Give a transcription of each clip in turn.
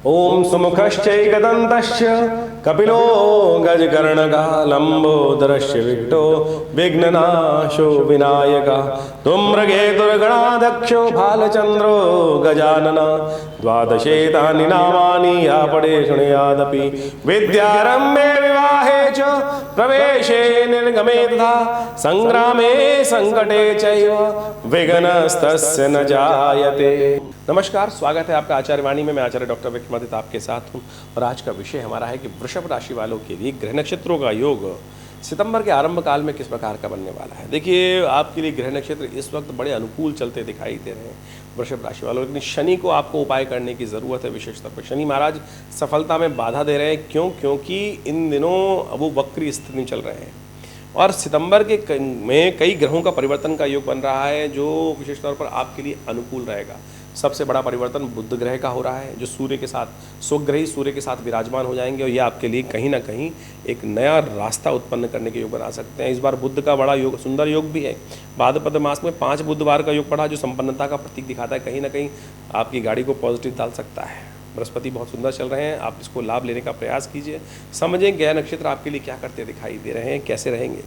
ओम सुमुखश्चैकदन्तश्च कपिलो गजकर्णकः लम्बोदरस्य विकटो विघ्ननाशो विनायकः धूम्रकेतुर्गणाध्यक्षो भालचन्द्रो गजानन द्वादशेतानि नामानि या पठे शृणुयादपि विद्यारम्भे विवाहे च प्रवेशे निर्गमे तथा संग्रामे संकटे चैव विघ्नस्तस्य न जायते। नमस्कार, स्वागत है आपका आचार्य वाणी में। मैं आचार्य डॉक्टर विक्रमादित्य आपके साथ हूँ और आज का विषय हमारा है कि वृषभ राशि वालों के लिए ग्रह नक्षत्रों का योग सितंबर के आरंभ काल में किस प्रकार का बनने वाला है। देखिए, आपके लिए ग्रह नक्षत्र इस वक्त बड़े अनुकूल चलते दिखाई दे रहे हैं वृषभ राशि वालों, लेकिन शनि को आपको उपाय करने की ज़रूरत है। विशेष तौर पर शनि महाराज सफलता में बाधा दे रहे हैं। क्योंकि इन दिनों वो वक्री स्थिति में चल रहे हैं और सितंबर के में कई ग्रहों का परिवर्तन का योग बन रहा है जो विशेष तौर पर आपके लिए अनुकूल रहेगा। सबसे बड़ा परिवर्तन बुध ग्रह का हो रहा है जो सूर्य के साथ स्वग्रही सूर्य के साथ विराजमान हो जाएंगे और ये आपके लिए कहीं ना कहीं एक नया रास्ता उत्पन्न करने के योग बना सकते हैं। इस बार बुध का बड़ा योग, सुंदर योग भी है। भाद्रपद मास में 5 बुधवार का योग पड़ा जो संपन्नता का प्रतीक दिखाता है। कहीं ना कहीं आपकी गाड़ी को पॉजिटिव डाल सकता है। बृहस्पति बहुत सुंदर चल रहे हैं, आप इसको लाभ लेने का प्रयास कीजिए। समझें ग्रह नक्षत्र आपके लिए क्या करते दिखाई दे रहे हैं, कैसे रहेंगे।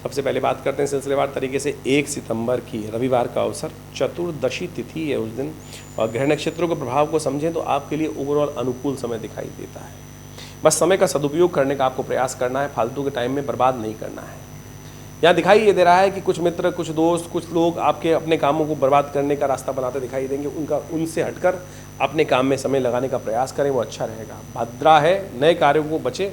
सबसे पहले बात करते हैं सिलसिलेवार तरीके से 1 सितंबर की रविवार का अवसर, चतुर्दशी तिथि है उस दिन, और ग्रह नक्षत्रों के प्रभाव को समझें तो आपके लिए ओवरऑल अनुकूल समय दिखाई देता है। बस समय का सदुपयोग करने का आपको प्रयास करना है, फालतू के टाइम में बर्बाद नहीं करना है। यहाँ दिखाई ये दे रहा है कि कुछ मित्र, कुछ दोस्त, कुछ लोग आपके अपने कामों को बर्बाद करने का रास्ता बनाते दिखाई देंगे। उनसे हटकर अपने काम में समय लगाने का प्रयास करें, वो अच्छा रहेगा। भद्रा है, नए कार्यों को बचे,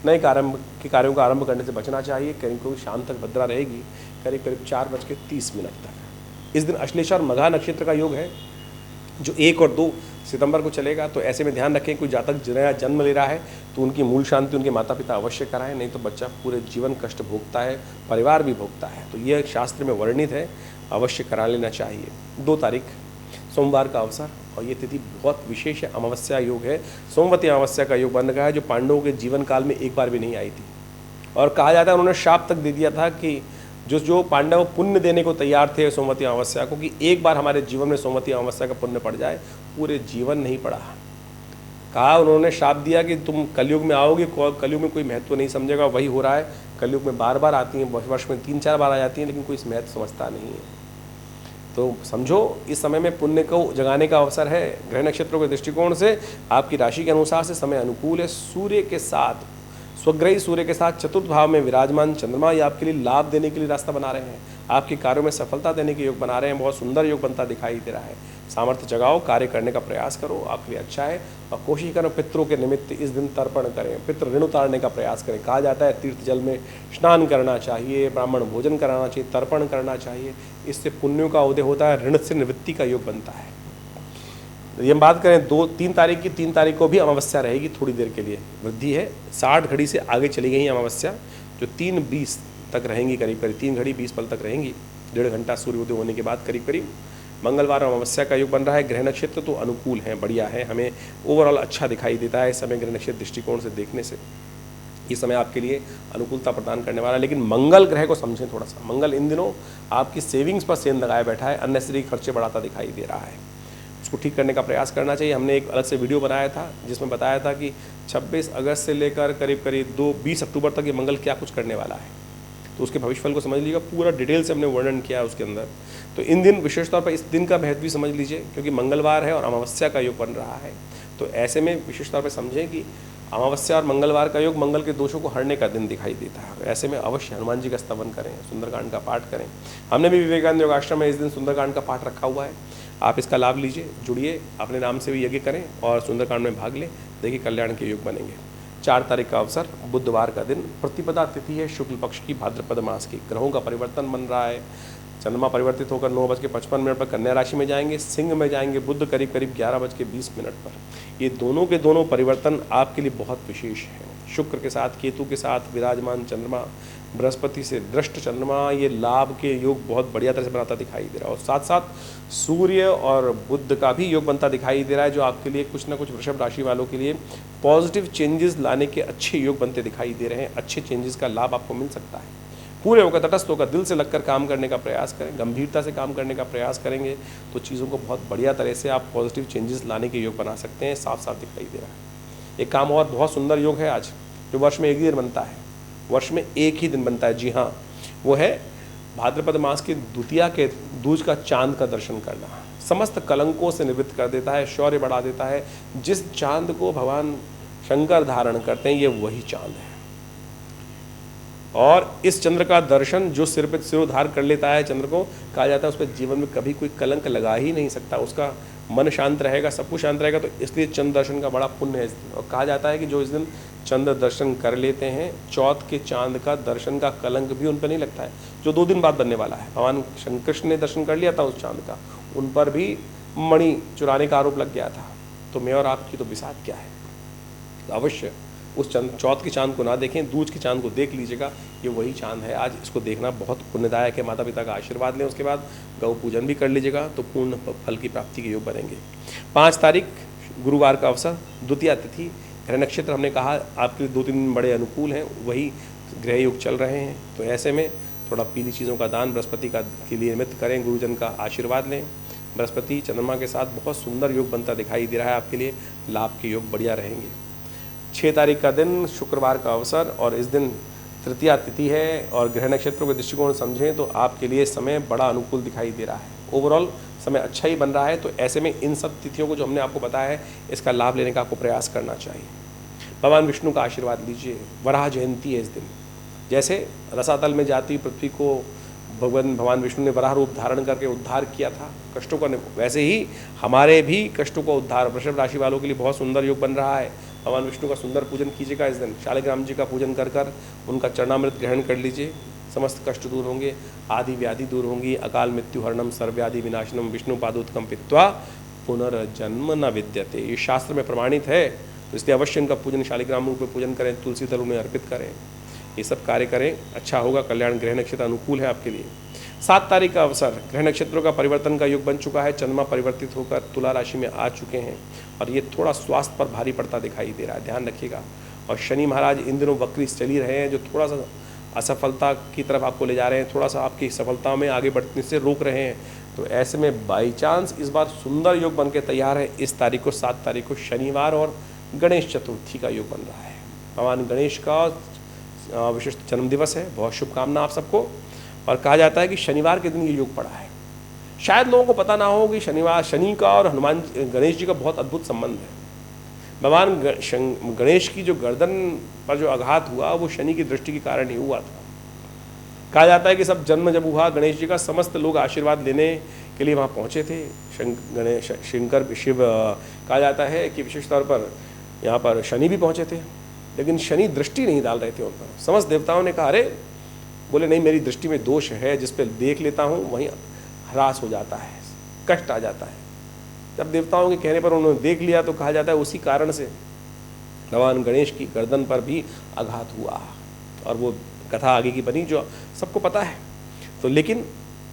नए कार्यों का आरंभ करने से बचना चाहिए। करीब शाम तक भद्रा रहेगी, करीब 4:30 तक। इस दिन अश्लेषा और मघा नक्षत्र का योग है जो 1 और 2 सितंबर को चलेगा। तो ऐसे में ध्यान रखें, कोई जातक नया जन्म ले रहा है तो उनकी मूल शांति उनके माता पिता अवश्य कराएं, नहीं तो बच्चा पूरे जीवन कष्ट भोगता है, परिवार भी भोगता है। तो यह शास्त्र में वर्णित है, अवश्य करा लेना चाहिए। 2 तारीख सोमवार का अवसर और ये तिथि बहुत विशेष है, अमावस्या योग है। सोमवती अमावस्या का योग बन रहा है जो पांडवों के जीवन काल में एक बार भी नहीं आई थी और कहा जाता है उन्होंने शाप तक दे दिया था कि जो पांडव पुण्य देने को तैयार थे सोमवती अमावस्या को, कि एक बार हमारे जीवन में सोमवती अमावस्या का पुण्य पड़ जाए, पूरे जीवन नहीं पड़ा। कहा उन्होंने शाप दिया कि तुम कलयुग में आओगे, कलयुग में कोई महत्व नहीं समझेगा। वही हो रहा है, कलयुग में बार बार आती हैं, वर्ष में 3-4 बार आ जाती हैं, लेकिन कोई इस महत्व समझता नहीं है। तो समझो इस समय में पुण्य को जगाने का अवसर है। ग्रह नक्षत्रों के दृष्टिकोण से आपकी राशि के अनुसार से समय अनुकूल है। सूर्य के साथ, स्वग्रही सूर्य के साथ चतुर्थ भाव में विराजमान चंद्रमा ये आपके लिए लाभ देने के लिए रास्ता बना रहे हैं, आपके कार्यों में सफलता देने के योग बना रहे हैं। बहुत सुंदर योग बनता दिखाई दे रहा है। सामर्थ्य जगाओ, कार्य करने का प्रयास करो, आपके लिए अच्छा है। और कोशिश करो पितरों के निमित्त इस दिन तर्पण करें, पितृ ऋण उतारने का प्रयास करें। कहा जाता है तीर्थ जल में स्नान करना चाहिए, ब्राह्मण भोजन कराना चाहिए, तर्पण करना चाहिए। इससे पुण्यों का उदय होता है, ऋण से निवृत्ति का योग बनता है। ये हम बात करें 3 तारीख की, 3 तारीख को भी अमावस्या रहेगी, थोड़ी देर के लिए वृद्धि है। 60 घड़ी से आगे चली गई अमावस्या जो 3:20 तक रहेंगी, करीब 3 घड़ी 20 पल तक रहेंगी। 1.5 घंटा सूर्योदय होने के बाद करीब मंगलवार अमावस्या का योग बन रहा है। ग्रह नक्षत्र तो अनुकूल हैं, बढ़िया है, हमें ओवरऑल अच्छा दिखाई देता है। समय ग्रह नक्षत्र दृष्टिकोण से देखने से ये समय आपके लिए अनुकूलता प्रदान करने वाला है। लेकिन मंगल ग्रह को समझें थोड़ा सा। मंगल इन दिनों आपकी सेविंग्स पर सेंध लगाए बैठा है, अननेसेसरी खर्चे बढ़ाता दिखाई दे रहा है। उसको ठीक करने का प्रयास करना चाहिए। हमने एक अलग से वीडियो बनाया था जिसमें बताया था कि 26 अगस्त से लेकर करीब 20 अक्टूबर तक ये मंगल क्या कुछ करने वाला है। तो उसके भविष्यफल को समझ लीजिएगा, पूरा डिटेल से हमने वर्णन किया है उसके अंदर। तो इन दिन विशेष तौर पर इस दिन का महत्व भी समझ लीजिए, क्योंकि मंगलवार है और अमावस्या का योग बन रहा है। तो ऐसे में विशेष तौर पर समझें कि अमावस्या और मंगलवार का योग मंगल के दोषों को हरने का दिन दिखाई देता है। ऐसे में अवश्य हनुमान जी का स्तवन करें, सुंदरकांड का पाठ करें। हमने भी विवेकानंद योगाश्रम में इस दिन सुंदरकांड का पाठ रखा हुआ है, आप इसका लाभ लीजिए, जुड़िए, अपने नाम से भी यज्ञ करें और सुंदरकांड में भाग लें। देखिए कल्याण के योग बनेंगे। 4 तारीख का अवसर, बुधवार का दिन, प्रतिपदा तिथि है शुक्ल पक्ष की, भाद्रपद मास की। ग्रहों का परिवर्तन बन रहा है। चंद्रमा परिवर्तित होकर 9:55 पर कन्या राशि में जाएंगे, सिंह में जाएंगे बुध करीब 11:20 पर। ये दोनों के दोनों परिवर्तन आपके लिए बहुत विशेष है। शुक्र के साथ, केतु के साथ विराजमान चंद्रमा, बृहस्पति से दृष्ट चंद्रमा, ये लाभ के योग बहुत बढ़िया तरह से बनाता दिखाई दे रहा है। और साथ साथ सूर्य और बुध का भी योग बनता दिखाई दे रहा है जो आपके लिए कुछ ना कुछ वृषभ राशि वालों के लिए पॉजिटिव चेंजेस लाने के अच्छे योग बनते दिखाई दे रहे हैं। अच्छे चेंजेस का लाभ आपको मिल सकता है। पूरे होकर, तटस्थ होकर, दिल से लगकर काम करने का प्रयास करें, गंभीरता से काम करने का प्रयास करेंगे तो चीज़ों को बहुत बढ़िया तरह से आप पॉजिटिव चेंजेस लाने के योग बना सकते हैं। साफ साफ दिखाई दे रहा है। एक काम और बहुत सुंदर योग है आज, जो वर्ष में एक ही दिन बनता है, वर्ष में एक ही दिन बनता है। जी हाँ, वो है भाद्रपद मास की द्वितीया के दूज का चांद का दर्शन करना। समस्त कलंकों से निवृत्त कर देता है, शौर्य बढ़ा देता है। जिस चांद को भगवान शंकर धारण करते हैं, ये वही चांद है। और इस चंद्र का दर्शन जो सिर पे सिरोधार कर लेता है, चंद्र को, कहा जाता है उस पर जीवन में कभी कोई कलंक लगा ही नहीं सकता। उसका मन शांत रहेगा, सब कुछ शांत रहेगा। तो इसलिए चंद्र दर्शन का बड़ा पुण्य है इस दिन। और कहा जाता है कि जो इस दिन चंद्र दर्शन कर लेते हैं, चौथ के चांद का दर्शन का कलंक भी उन पर नहीं लगता है, जो 2 दिन बाद बनने वाला है। भगवान कृष्ण ने दर्शन कर लिया था उस चांद का, उन पर भी मणि चुराने का आरोप लग गया था। तो मैं और आपकी तो बिसात क्या है। तो अवश्य उस चौथ के चांद को ना देखें, दूज के चांद को देख लीजिएगा। ये वही चांद है। आज इसको देखना बहुत पुण्यदायक है। माता पिता का आशीर्वाद लें, उसके बाद गौ पूजन भी कर लीजिएगा, तो पूर्ण फल की प्राप्ति के योग बनेंगे। 5 तारीख गुरुवार का अवसर, द्वितीया तिथि, ग्रह नक्षत्र हमने कहा आपके लिए 2-3 दिन बड़े अनुकूल हैं, वही ग्रह योग चल रहे हैं। तो ऐसे में थोड़ा पीली चीज़ों का दान बृहस्पति का के लिए निमित्त करें, गुरुजन का आशीर्वाद लें। बृहस्पति चंद्रमा के साथ बहुत सुंदर योग बनता दिखाई दे रहा है आपके लिए, लाभ के योग बढ़िया रहेंगे। 6 तारीख का दिन शुक्रवार का अवसर, और इस दिन तृतीया तिथि है। और ग्रह नक्षत्रों के दृष्टिकोण समझें तो आपके लिए समय बड़ा अनुकूल दिखाई दे रहा है। ओवरऑल समय अच्छा ही बन रहा है। तो ऐसे में इन सब तिथियों को जो हमने आपको बताया है, इसका लाभ लेने का आपको प्रयास करना चाहिए। भगवान विष्णु का आशीर्वाद लीजिए। वराह जयंती है इस दिन। जैसे रसातल में जाती पृथ्वी को भगवान विष्णु ने वराह रूप धारण करके उद्धार किया था कष्टों का, वैसे ही हमारे भी कष्टों का उद्धार वृषभ राशि वालों के लिए बहुत सुंदर योग बन रहा है। भगवान विष्णु का सुंदर पूजन कीजिएगा इस दिन। शालिग्राम जी का पूजन कर कर उनका चरणामृत ग्रहण कर लीजिए। समस्त कष्ट दूर होंगे, आदि व्याधि दूर होंगी। अकाल मृत्यु हरणम सर्वव्याधि विनाशनम विष्णु पादोत्कम पित्वा पुनर्जन्म न विद्यते। ये शास्त्र में प्रमाणित है। तो इसलिए अवश्य इनका पूजन शालिग्राम रूप में पूजन करें, तुलसी दल उन्हें अर्पित करें, ये सब कार्य करें, अच्छा होगा। कल्याण ग्रह नक्षत्र अनुकूल है आपके लिए। 7 तारीख का अवसर, ग्रह नक्षत्रों का परिवर्तन का योग बन चुका है। चंद्रमा परिवर्तित होकर तुला राशि में आ चुके हैं और ये थोड़ा स्वास्थ्य पर भारी पड़ता दिखाई दे रहा है, ध्यान रखिएगा। और शनि महाराज इन दिनों वक्री चल ही रहे हैं, जो थोड़ा सा असफलता की तरफ आपको ले जा रहे हैं, थोड़ा सा आपकी सफलता में आगे बढ़ने से रोक रहे हैं। तो ऐसे में बाई चांस इस बार सुंदर योग बन के तैयार है। इस तारीख को 7 तारीख को शनिवार और गणेश चतुर्थी का योग बन रहा है। भगवान गणेश का विशिष्ट जन्मदिवस है। बहुत शुभकामना आप सबको। और कहा जाता है कि शनिवार के दिन ये योग पड़ा है। शायद लोगों को पता ना हो कि शनि का और हनुमान गणेश जी का बहुत अद्भुत संबंध है। भगवान गणेश की जो गर्दन पर जो आघात हुआ, वो शनि की दृष्टि के कारण ही हुआ था। कहा जाता है कि सब जन्म जब हुआ गणेश जी का, समस्त लोग आशीर्वाद लेने के लिए वहाँ पहुँचे थे। गणेश शंकर शिव, कहा जाता है कि विशेष तौर पर यहाँ पर शनि भी पहुँचे थे, लेकिन शनि दृष्टि नहीं डाल रहे थे उन पर। समस्त देवताओं ने कहा, अरे बोले नहीं, मेरी दृष्टि में दोष है, जिस पे देख लेता हूँ वहीं ह्रास हो जाता है, कष्ट आ जाता है। जब देवताओं के कहने पर उन्होंने देख लिया तो कहा जाता है उसी कारण से भगवान गणेश की गर्दन पर भी आघात हुआ। और वो कथा आगे की बनी जो सबको पता है। तो लेकिन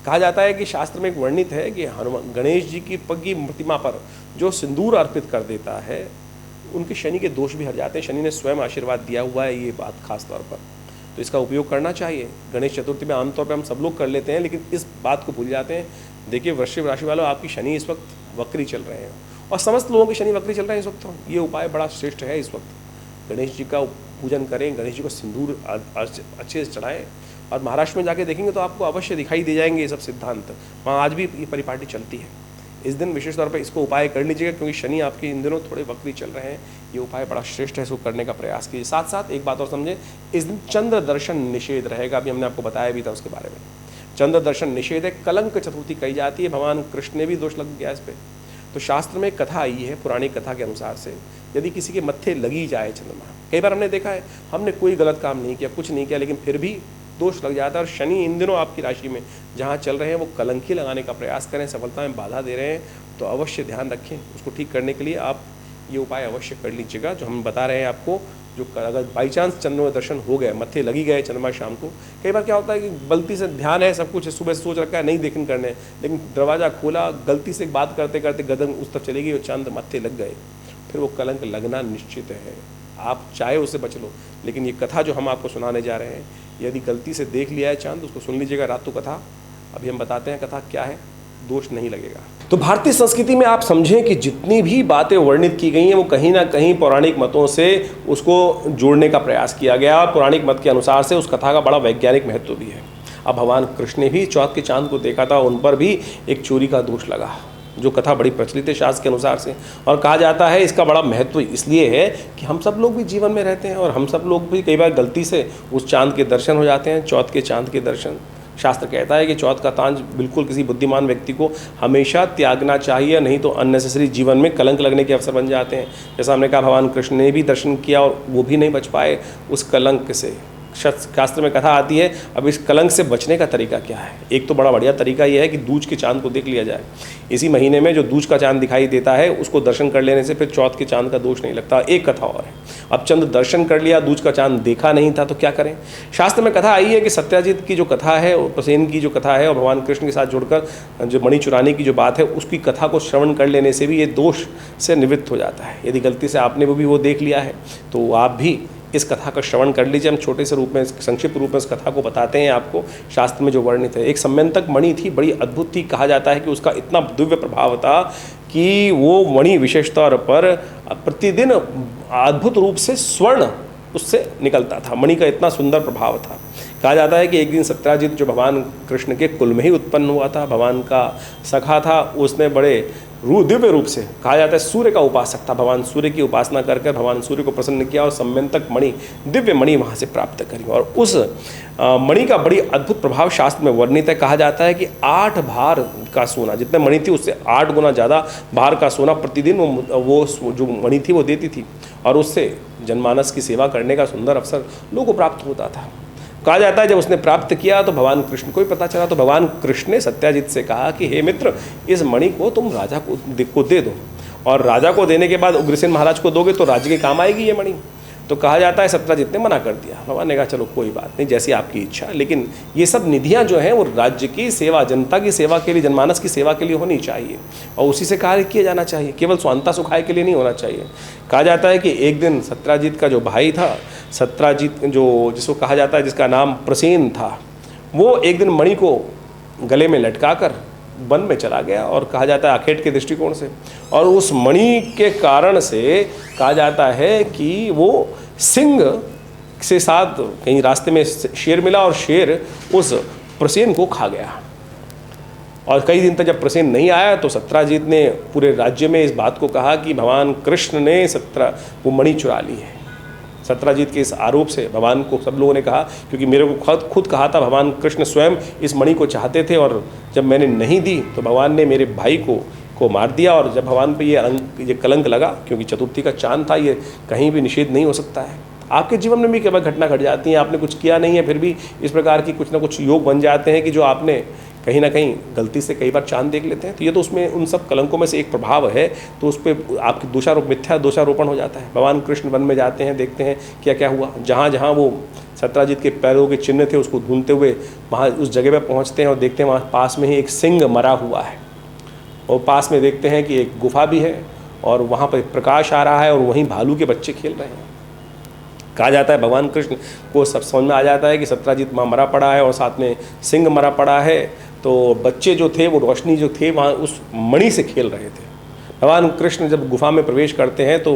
कहा जाता है कि शास्त्र में एक वर्णित है कि हनुमान गणेश जी की पग की प्रतिमा पर जो सिंदूर अर्पित कर देता है, उनके शनि के दोष भी हट जाते हैं। शनि ने स्वयं आशीर्वाद दिया हुआ है ये बात खास तौर पर, तो इसका उपयोग करना चाहिए। गणेश चतुर्थी में आमतौर पर हम सब लोग कर लेते हैं, लेकिन इस बात को भूल जाते हैं। देखिए वृश्चिक राशि वालों, आपकी शनि इस वक्त वक्री चल रहे हैं और समस्त लोगों के शनि वक्री चल रहे हैं इस वक्त। ये उपाय बड़ा श्रेष्ठ है इस वक्त। गणेश जी का पूजन करें, गणेश जी को सिंदूर अच्छे से चढ़ाएं। और महाराष्ट्र में जाके देखेंगे तो आपको अवश्य दिखाई दे जाएंगे ये सब सिद्धांत। वहाँ आज भी ये परिपाटी चलती है। इस दिन विशेष तौर पर इसको उपाय कर लीजिएगा, क्योंकि शनि आपके इन दिनों थोड़े वक्री चल रहे हैं। ये उपाय बड़ा श्रेष्ठ है, इसको करने का प्रयास कीजिए। साथ साथ एक बात और समझें, इस दिन चंद्र दर्शन निषेध रहेगा। अभी हमने आपको बताया भी था उसके बारे में। चंद्र दर्शन निषेध है, कलंक चतुर्थी कही जाती है। भगवान कृष्ण ने भी दोष लग गया इस पर। तो शास्त्र में कथा आई है, पुरानी कथा के अनुसार से, यदि किसी के मत्थे लगी जाए चंद्रमा, कई बार हमने देखा है, हमने कोई गलत काम नहीं किया, कुछ नहीं किया, लेकिन फिर भी दोष लग जाता है। और शनि इन दिनों आपकी राशि में जहाँ चल रहे हैं वो कलंकी लगाने का प्रयास करें, सफलता में बाधा दे रहे हैं, तो अवश्य ध्यान रखें। उसको ठीक करने के लिए आप ये उपाय अवश्य कर लीजिएगा जो हम बता रहे हैं आपको। जो अगर बाई चांस चंद्रमा दर्शन हो गए, मत्थे लगी गए चंद्रमा शाम को, कई बार क्या होता है कि गलती से ध्यान है, सब कुछ सुबह सोच रखा है नहीं देखने करने, लेकिन दरवाज़ा खोला, गलती से बात करते करते गदन उस तरफ चली गई और चांद मत्थे लग गए, फिर वो कलंक लगना निश्चित है। आप चाहे उससे बच लो, लेकिन ये कथा जो हम आपको सुनाने जा रहे हैं यदि गलती से देख लिया है चांद, उसको सुन लीजिएगा रातु कथा। अभी हम बताते हैं कथा क्या है, दोष नहीं लगेगा। तो भारतीय संस्कृति में आप समझें कि जितनी भी बातें वर्णित की गई हैं वो कहीं ना कहीं पौराणिक मतों से उसको जोड़ने का प्रयास किया गया, और पौराणिक मत के अनुसार से उस कथा का बड़ा वैज्ञानिक महत्व भी है। अब भगवान कृष्ण ने भी चौथ के चांद को देखा था, उन पर भी एक चोरी का दोष लगा, जो कथा बड़ी प्रचलित है शास्त्र के अनुसार से। और कहा जाता है इसका बड़ा महत्व इसलिए है कि हम सब लोग भी जीवन में रहते हैं और हम सब लोग भी कई बार गलती से उस चांद के दर्शन हो जाते हैं, चौथ के चांद के दर्शन। शास्त्र कहता है कि चौथ का चांद बिल्कुल किसी बुद्धिमान व्यक्ति को हमेशा त्यागना चाहिए, नहीं तो अननेसेसरी जीवन में कलंक लगने के अवसर बन जाते हैं। जैसा हमने कहा, भगवान कृष्ण ने भी दर्शन किया और वो भी नहीं बच पाए उस कलंक से। शास्त्र में कथा आती है, अब इस कलंक से बचने का तरीका क्या है? एक तो बड़ा बढ़िया तरीका यह है कि दूज के चांद को देख लिया जाए। इसी महीने में जो दूज का चांद दिखाई देता है उसको दर्शन कर लेने से फिर चौथ के चांद का दोष नहीं लगता। एक कथा और है, अब चंद दर्शन कर लिया, दूज का चांद देखा नहीं था तो क्या करें? शास्त्र में कथा आई है कि सत्याजित की जो कथा है, प्रसेन की जो कथा है और भगवान कृष्ण के साथ जुड़कर जो मणि चुराने की जो बात है, उसकी कथा को श्रवण कर लेने से भी ये दोष से निवृत्त हो जाता है। यदि गलती से आपने वो देख लिया है तो आप भी इस कथा का श्रवण कर लीजिए। हम छोटे से रूप में, संक्षिप्त रूप में इस कथा को बताते हैं आपको। शास्त्र में जो वर्णित है, एक सम्यंतक मणि थी, बड़ी अद्भुत थी। कहा जाता है कि उसका इतना दिव्य प्रभाव था कि वो मणि विशेष तौर पर प्रतिदिन अद्भुत रूप से स्वर्ण उससे निकलता था। मणि का इतना सुंदर प्रभाव था। कहा जाता है कि एक दिन सत्याजित जो भगवान कृष्ण के कुल में ही उत्पन्न हुआ था, भगवान का सखा था, उसने बड़े दिव्य रूप से, कहा जाता है सूर्य का उपासक था, भगवान सूर्य की उपासना करके भगवान सूर्य को प्रसन्न किया और सम्यंतक मणि, दिव्य मणि वहाँ से प्राप्त करी। और उस मणि का बड़ी अद्भुत प्रभाव शास्त्र में वर्णित है। कहा जाता है कि 8 भार का सोना, जितने मणि थी उससे 8 गुना ज़्यादा भार का सोना प्रतिदिन वो जो मणि थी वो देती थी, और उससे जनमानस की सेवा करने का सुंदर अवसर लोगों को प्राप्त होता था। कहा जाता है जब उसने प्राप्त किया तो भगवान कृष्ण को ही पता चला, तो भगवान कृष्ण ने सत्याजित से कहा कि हे मित्र, इस मणि को तुम राजा को दे दो, और राजा को देने के बाद उग्रसेन महाराज को दोगे तो राज्य के काम आएगी ये मणि। तो कहा जाता है सत्याजित ने मना कर दिया। भगवान ने कहा चलो कोई बात नहीं, जैसी आपकी इच्छा, लेकिन ये सब निधियाँ जो हैं वो राज्य की सेवा, जनता की सेवा के लिए, जनमानस की सेवा के लिए होनी चाहिए और उसी से कार्य किया जाना चाहिए, केवल स्वांता सुखाय के लिए नहीं होना चाहिए। कहा जाता है कि एक दिन सत्याजित का जो भाई था, सत्याजित जो जिसको कहा जाता है, जिसका नाम प्रसेन था, वो एक दिन मणि को गले में लटका कर वन में चला गया, और कहा जाता है आखेट के दृष्टिकोण से, और उस मणि के कारण से कहा जाता है कि वो सिंह से साथ कहीं रास्ते में शेर मिला और शेर उस प्रसेन को खा गया। और कई दिन तक जब प्रसेन नहीं आया तो सत्याजित ने पूरे राज्य में इस बात को कहा कि भगवान कृष्ण ने वो मणि चुरा ली है। सत्याजित के इस आरोप से भगवान को सब लोगों ने कहा, क्योंकि मेरे को खुद कहा था, भगवान कृष्ण स्वयं इस मणि को चाहते थे और जब मैंने नहीं दी तो भगवान ने मेरे भाई को मार दिया। और जब भगवान पे ये कलंक लगा, क्योंकि चतुर्थी का चांद था, ये कहीं भी निषेध नहीं हो सकता है। आपके जीवन में भी कई बार घटना घट जाती है, आपने कुछ किया नहीं है, फिर भी इस प्रकार की कुछ ना कुछ योग बन जाते हैं कि जो आपने कहीं ना कहीं गलती से कई बार चांद देख लेते हैं। तो ये तो उसमें उन सब कलंकों में से एक प्रभाव है, तो उस पर आपकी मिथ्या दोषारोपण हो जाता है। भगवान कृष्ण वन में जाते हैं, देखते हैं क्या क्या हुआ। जहाँ जहाँ वो सत्याजित के पैरों के चिन्ह थे उसको ढूंढते हुए वहाँ उस जगह पर पहुँचते हैं और देखते हैं वहाँ पास में ही एक सिंह मरा हुआ है, और पास में देखते हैं कि एक गुफा भी है और वहाँ पर प्रकाश आ रहा है और वहीं भालू के बच्चे खेल रहे हैं। कहा जाता है भगवान कृष्ण को सब समझ में आ जाता है कि सत्याजित वहाँ मरा पड़ा है और साथ में सिंह मरा पड़ा है। तो बच्चे जो थे वो रोशनी जो थे वहाँ उस मणि से खेल रहे थे। भगवान कृष्ण जब गुफा में प्रवेश करते हैं तो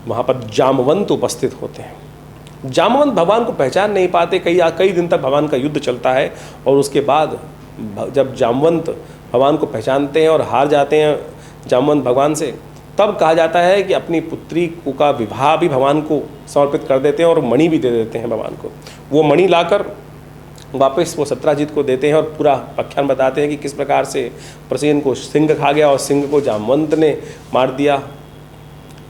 वहाँ पर जामवंत उपस्थित होते हैं। जामवंत भगवान को पहचान नहीं पाते, कई दिन तक भगवान का युद्ध चलता है, और उसके बाद जब जामवंत भगवान को पहचानते हैं और हार जाते हैं जामवंत भगवान से, तब कहा जाता है कि अपनी पुत्री का विवाह भी भगवान को समर्पित कर देते हैं और मणि भी दे देते हैं भगवान को। वो मणि लाकर वापस वो सत्याजित को देते हैं और पूरा आख्यान बताते हैं कि किस प्रकार से प्रसेन को सिंह खा गया और सिंह को जामवंत ने मार दिया।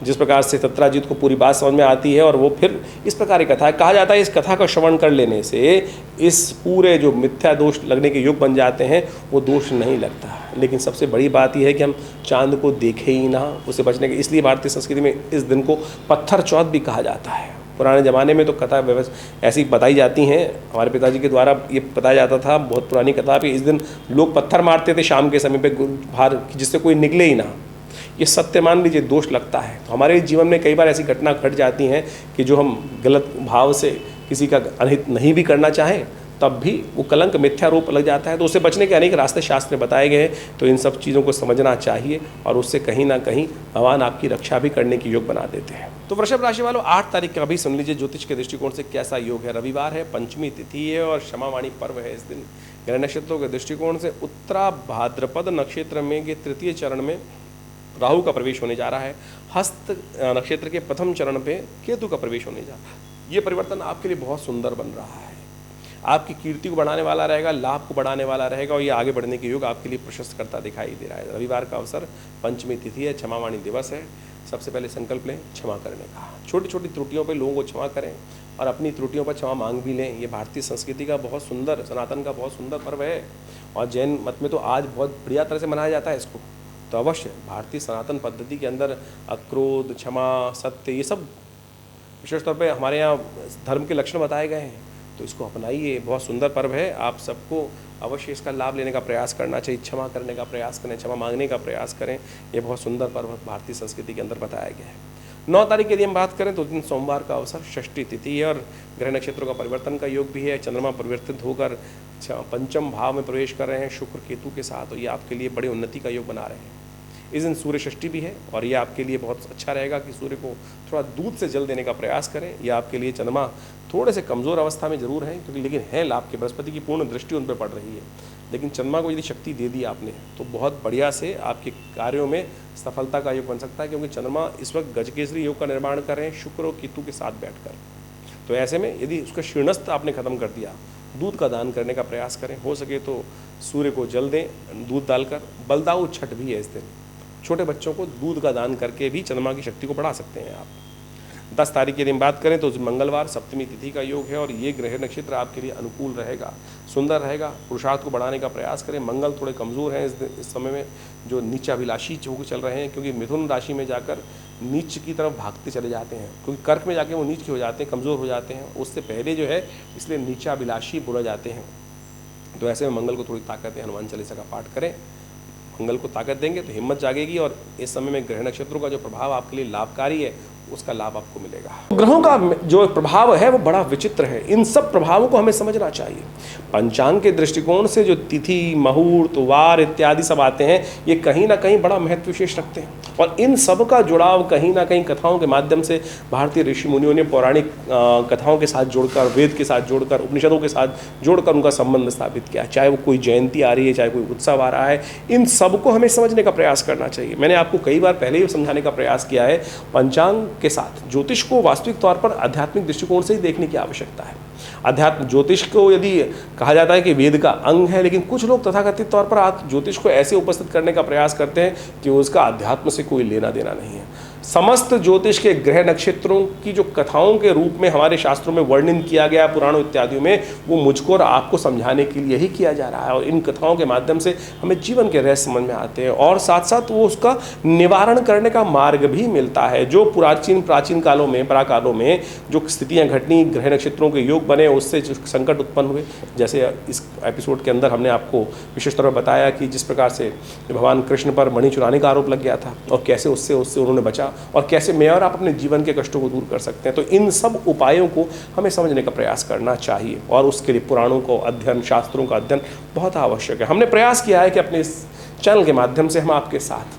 जिस प्रकार से सत्याजित को पूरी बात समझ में आती है और वो फिर इस प्रकार की कथा है। कहा जाता है इस कथा का श्रवण कर लेने से इस पूरे जो मिथ्या दोष लगने के योग बन जाते हैं वो दोष नहीं लगता। लेकिन सबसे बड़ी बात यह है कि हम चांद को देखें ही ना, उसे बचने के, इसलिए भारतीय संस्कृति में इस दिन को पत्थर चौथ भी कहा जाता है। पुराने ज़माने में तो कथा व्यवस्था ऐसी बताई जाती हैं, हमारे पिताजी के द्वारा ये बताया जाता था, बहुत पुरानी कथा भी, इस दिन लोग पत्थर मारते थे शाम के समय पे बाहर, जिससे कोई निकले ही ना। ये सत्य मान लीजिए दोष लगता है। तो हमारे जीवन में कई बार ऐसी घटना घट जाती हैं कि जो हम गलत भाव से किसी का अनहित नहीं भी करना चाहें तब भी वो कलंक मिथ्या रूप लग जाता है। तो उससे बचने के अनेक रास्ते शास्त्र में बताए गए हैं। तो इन सब चीज़ों को समझना चाहिए और उससे कहीं ना कहीं भगवान आपकी रक्षा भी करने की योग बना देते हैं। तो वृषभ राशि वालों 8 तारीख का भी सुन लीजिए ज्योतिष के दृष्टिकोण से कैसा योग है। रविवार है, पंचमी तिथि है और क्षमावाणी पर्व है। इस दिन ग्रह नक्षत्रों के दृष्टिकोण से उत्तरा भाद्रपद नक्षत्र में के तृतीय चरण में राहु का प्रवेश होने जा रहा है। हस्त नक्षत्र के प्रथम चरण पे केतु का प्रवेश होने जा रहा है। ये परिवर्तन आपके लिए बहुत सुंदर बन रहा है, आपकी कीर्ति को बढ़ाने वाला रहेगा, लाभ को बढ़ाने वाला रहेगा और ये आगे बढ़ने के योग आपके लिए प्रशस्त करता दिखाई दे रहा है। रविवार का अवसर, पंचमी तिथि है, क्षमावाणी दिवस है। सबसे पहले संकल्प लें क्षमा करने का। छोटी छोटी त्रुटियों पर लोगों को क्षमा करें और अपनी त्रुटियों पर क्षमा मांग भी लें। ये भारतीय संस्कृति का बहुत सुंदर, सनातन का बहुत सुंदर पर्व है और जैन मत में तो आज बहुत बढ़िया तरह से मनाया जाता है इसको। तो अवश्य भारतीय सनातन पद्धति के अंदर अक्रोध, क्षमा, सत्य, ये सब विशेष तौर पे हमारे यहाँ धर्म के लक्षण बताए गए हैं। तो इसको अपनाइए, बहुत सुंदर पर्व है। आप सबको अवश्य इसका लाभ लेने का प्रयास करना चाहिए, क्षमा करने का प्रयास करें, क्षमा मांगने का प्रयास करें। ये बहुत सुंदर पर्व भारतीय संस्कृति के अंदर बताया गया है। 9 तारीख की यदि हम बात करें तो दिन सोमवार का अवसर, षष्ठी तिथि है और ग्रह नक्षत्रों का परिवर्तन का योग भी है। चंद्रमा परिवर्तित होकर पंचम भाव में प्रवेश कर रहे हैं शुक्र केतु के साथ, तो ये आपके लिए बड़े उन्नति का योग बना रहे हैं। इस दिन सूर्य षष्ठी भी है और ये आपके लिए बहुत अच्छा रहेगा कि सूर्य को थोड़ा दूध से जल देने का प्रयास करें। यह आपके लिए चंद्रमा थोड़े से कमज़ोर अवस्था में जरूर है क्योंकि लेकिन है लाभ के, बृहस्पति की पूर्ण दृष्टि उन पर पड़ रही है। लेकिन चंद्रमा को यदि शक्ति दे दी आपने तो बहुत बढ़िया से आपके कार्यों में सफलता का योग बन सकता है, क्योंकि चंद्रमा इस वक्त गजकेसरी योग का निर्माण कर रहे हैं शुक्र और केतु के साथ बैठकर। तो ऐसे में यदि उसका शीर्णस्थ आपने खत्म कर दिया, दूध का दान करने का प्रयास करें। हो सके तो सूर्य को जल दें दूध डालकर। बलदाऊ छठ भी है इस दिन, छोटे बच्चों को दूध का दान करके भी चंद्रमा की शक्ति को बढ़ा सकते हैं आप। 10 तारीख की यदि हम बात करें तो मंगलवार सप्तमी तिथि का योग है और ये ग्रह नक्षत्र आपके लिए अनुकूल रहेगा, सुंदर रहेगा। पुरुषार्थ को बढ़ाने का प्रयास करें। मंगल थोड़े कमज़ोर हैं इस समय में, जो नीचाभिलाषी होकर चल रहे हैं, क्योंकि मिथुन राशि में जाकर नीच की तरफ भागते चले जाते हैं, क्योंकि कर्क में जाके वो नीच हो जाते हैं, कमज़ोर हो जाते हैं उससे पहले जो है, इसलिए नीचाभिलाषी बोला जाते हैं। तो ऐसे में मंगल को थोड़ी ताकत है, हनुमान चालीसा का पाठ करें। मंगल को ताकत देंगे तो हिम्मत जागेगी और इस समय में ग्रह नक्षत्रों का जो प्रभाव आपके लिए लाभकारी है उसका लाभ आपको मिलेगा। ग्रहों का जो प्रभाव है वो बड़ा विचित्र है। इन सब प्रभावों को हमें समझना चाहिए। पंचांग के दृष्टिकोण से जो तिथि, मुहूर्त, वार इत्यादि सब आते हैं, ये कहीं ना कहीं बड़ा महत्व विशेष रखते हैं और इन सब का जुड़ाव कहीं ना कहीं कथाओं के माध्यम से भारतीय ऋषि मुनियों ने पौराणिक कथाओं के साथ जोड़कर, वेद के साथ जोड़कर, उपनिषदों के साथ जोड़कर उनका संबंध स्थापित किया। चाहे वो कोई जयंती आ रही है, चाहे कोई उत्सव आ रहा है, इन सबको हमें समझने का प्रयास करना चाहिए। मैंने आपको कई बार पहले ही समझाने का प्रयास किया है, पंचांग के साथ ज्योतिष को वास्तविक तौर पर आध्यात्मिक दृष्टिकोण से ही देखने की आवश्यकता है। अध्यात्म ज्योतिष को यदि कहा जाता है कि वेद का अंग है, लेकिन कुछ लोग तथाकथित तौर पर ज्योतिष को ऐसे उपस्थित करने का प्रयास करते हैं कि उसका अध्यात्म से कोई लेना देना नहीं है। समस्त ज्योतिष के ग्रह नक्षत्रों की जो कथाओं के रूप में हमारे शास्त्रों में वर्णन किया गया पुराणों इत्यादियों में, वो मुझको और आपको समझाने के लिए ही किया जा रहा है और इन कथाओं के माध्यम से हमें जीवन के रहस्य समझ में आते हैं और साथ साथ वो उसका निवारण करने का मार्ग भी मिलता है। जो प्राचीन कालों में, पराकालों में जो स्थितियाँ घटनी, ग्रह नक्षत्रों के योग बने, उससे जो संकट उत्पन्न हुए, जैसे इस एपिसोड के अंदर हमने आपको विशेष तौर पर बताया कि जिस प्रकार से भगवान कृष्ण पर मणि चुराने का आरोप लग गया था और कैसे उससे उन्होंने बचा और कैसे मैं और आप अपने जीवन के कष्टों को दूर कर सकते हैं। तो इन सब उपायों को हमें समझने का प्रयास करना चाहिए और उसके लिए पुराणों को अध्ययन, शास्त्रों का अध्ययन बहुत आवश्यक है। हमने प्रयास किया है कि अपने इस चैनल के माध्यम से हम आपके साथ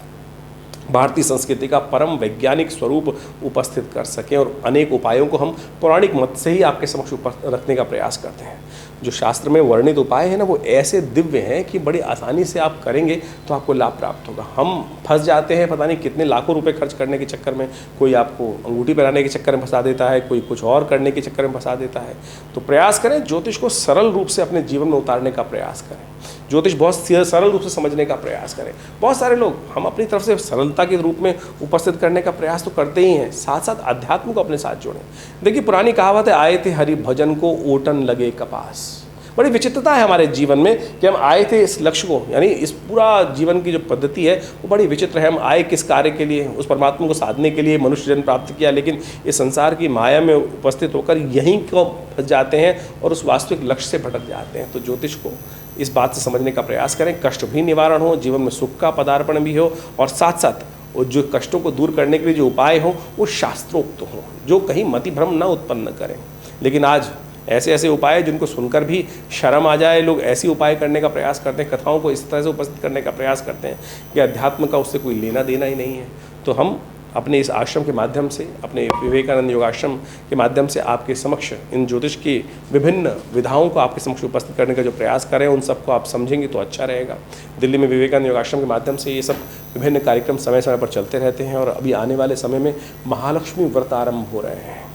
भारतीय संस्कृति का परम वैज्ञानिक स्वरूप उपस्थित कर सकें और अनेक उपायों को हम पौराणिक मत से ही आपके समक्ष रखने का प्रयास करते हैं। जो शास्त्र में वर्णित उपाय है ना, वो ऐसे दिव्य हैं कि बड़ी आसानी से आप करेंगे तो आपको लाभ प्राप्त होगा। हम फंस जाते हैं पता नहीं कितने लाखों रुपए खर्च करने के चक्कर में। कोई आपको अंगूठी पहनाने के चक्कर में फंसा देता है, कोई कुछ और करने के चक्कर में फंसा देता है। तो प्रयास करें ज्योतिष को सरल रूप से अपने जीवन में उतारने का प्रयास करें। ज्योतिष बहुत सरल रूप से समझने का प्रयास करें। बहुत सारे लोग हम अपनी तरफ से सरलता के रूप में उपस्थित करने का प्रयास तो करते ही हैं, साथ साथ अध्यात्म को अपने साथ जोड़ें। देखिए पुरानी कहावत है, आए थे हरि भजन को ओटन लगे कपास। बड़ी विचित्रता है हमारे जीवन में कि हम आए थे इस लक्ष्य को, यानी इस पूरा जीवन की जो पद्धति है वो बड़ी विचित्र है। हम आए किस कार्य के लिए? उस परमात्मा को साधने के लिए मनुष्य जन्म प्राप्त किया, लेकिन इस संसार की माया में उपस्थित होकर यहीं को फंस जाते हैं और उस वास्तविक लक्ष्य से भटक जाते हैं। तो ज्योतिष को इस बात से समझने का प्रयास करें, कष्ट भी निवारण हो, जीवन में सुख का पदार्पण भी हो और साथ साथ वो जो कष्टों को दूर करने के लिए जो उपाय हो वो शास्त्रोक्त हो, जो कहीं मति भ्रम न उत्पन्न करें। लेकिन आज ऐसे ऐसे उपाय जिनको सुनकर भी शर्म आ जाए, लोग ऐसी उपाय करने का प्रयास करते हैं, कथाओं को इस तरह से उपस्थित करने का प्रयास करते हैं कि अध्यात्म का उससे कोई लेना देना ही नहीं है। तो हम अपने इस आश्रम के माध्यम से, अपने विवेकानंद योगाश्रम के माध्यम से आपके समक्ष इन ज्योतिष की विभिन्न विधाओं को आपके समक्ष उपस्थित करने का जो प्रयास करें, उन सबको आप समझेंगे तो अच्छा रहेगा। दिल्ली में विवेकानंद योगाश्रम के माध्यम से ये सब विभिन्न कार्यक्रम समय समय पर चलते रहते हैं और अभी आने वाले समय में महालक्ष्मी व्रत आरंभ हो रहे हैं।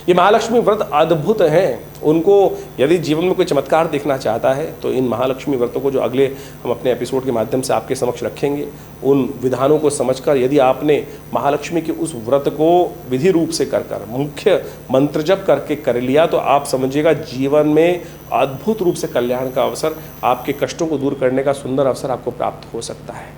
ये महालक्ष्मी व्रत अद्भुत हैं। उनको यदि जीवन में कोई चमत्कार देखना चाहता है तो इन महालक्ष्मी व्रतों को जो अगले हम अपने एपिसोड के माध्यम से आपके समक्ष रखेंगे, उन विधानों को समझकर यदि आपने महालक्ष्मी के उस व्रत को विधि रूप से कर मुख्य मंत्र जप करके कर लिया तो आप समझिएगा जीवन में अद्भुत रूप से कल्याण का अवसर, आपके कष्टों को दूर करने का सुंदर अवसर आपको प्राप्त हो सकता है।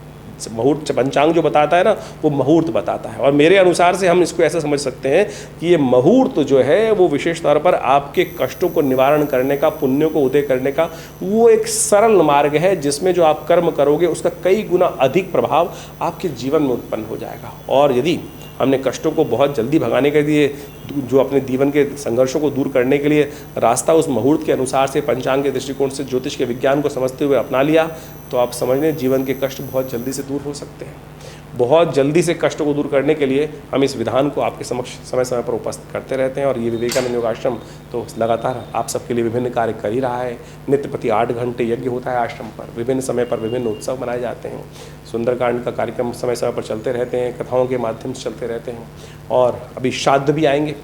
मुहूर्त पंचांग जो बताता है ना, वो मुहूर्त बताता है और मेरे अनुसार से हम इसको ऐसा समझ सकते हैं कि ये मुहूर्त जो है वो विशेष तौर पर आपके कष्टों को निवारण करने का, पुण्यों को उदय करने का वो एक सरल मार्ग है जिसमें जो आप कर्म करोगे उसका कई गुना अधिक प्रभाव आपके जीवन में उत्पन्न हो जाएगा। और यदि हमने कष्टों को बहुत जल्दी भगाने के लिए, जो अपने जीवन के संघर्षों को दूर करने के लिए रास्ता उस मुहूर्त के अनुसार से, पंचांग के दृष्टिकोण से, ज्योतिष के विज्ञान को समझते हुए अपना लिया तो आप समझ लें जीवन के कष्ट बहुत जल्दी से दूर हो सकते हैं। बहुत जल्दी से कष्टों को दूर करने के लिए हम इस विधान को आपके समक्ष समय समय पर उपस्थित करते रहते हैं और ये विवेकानंद योगाश्रम तो लगातार आप सबके लिए विभिन्न कार्य कर ही रहा है। नित्य प्रति 8 घंटे यज्ञ होता है आश्रम पर, विभिन्न समय पर विभिन्न उत्सव मनाए जाते हैं, सुंदरकांड का कार्यक्रम समय समय पर चलते रहते हैं, कथाओं के माध्यम से चलते रहते हैं और अभी श्राद्ध भी आएंगे।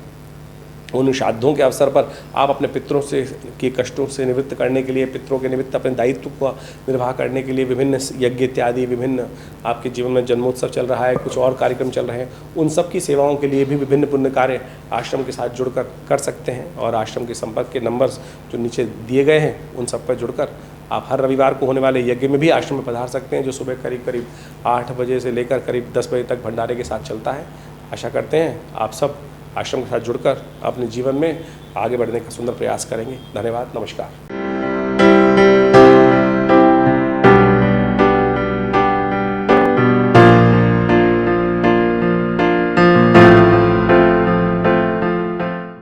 उन श्राद्धों के अवसर पर आप अपने पितरों से के कष्टों से निवृत्त करने के लिए, पितरों के निमित्त अपने दायित्व को निर्वाह करने के लिए विभिन्न यज्ञ इत्यादि, विभिन्न आपके जीवन में जन्मोत्सव चल रहा है, कुछ और कार्यक्रम चल रहे हैं, उन सब की सेवाओं के लिए भी विभिन्न पुण्य कार्य आश्रम के साथ जुड़कर कर सकते हैं। और आश्रम के संपर्क के नंबर्स जो नीचे दिए गए हैं उन सब पर जुड़कर आप हर रविवार को होने वाले यज्ञ में भी आश्रम में पधार सकते हैं, जो सुबह करीब 8 बजे से लेकर करीब 10 बजे तक भंडारे के साथ चलता है। आशा करते हैं आप सब आश्रम के साथ जुड़कर अपने जीवन में आगे बढ़ने का सुंदर प्रयास करेंगे। धन्यवाद, नमस्कार।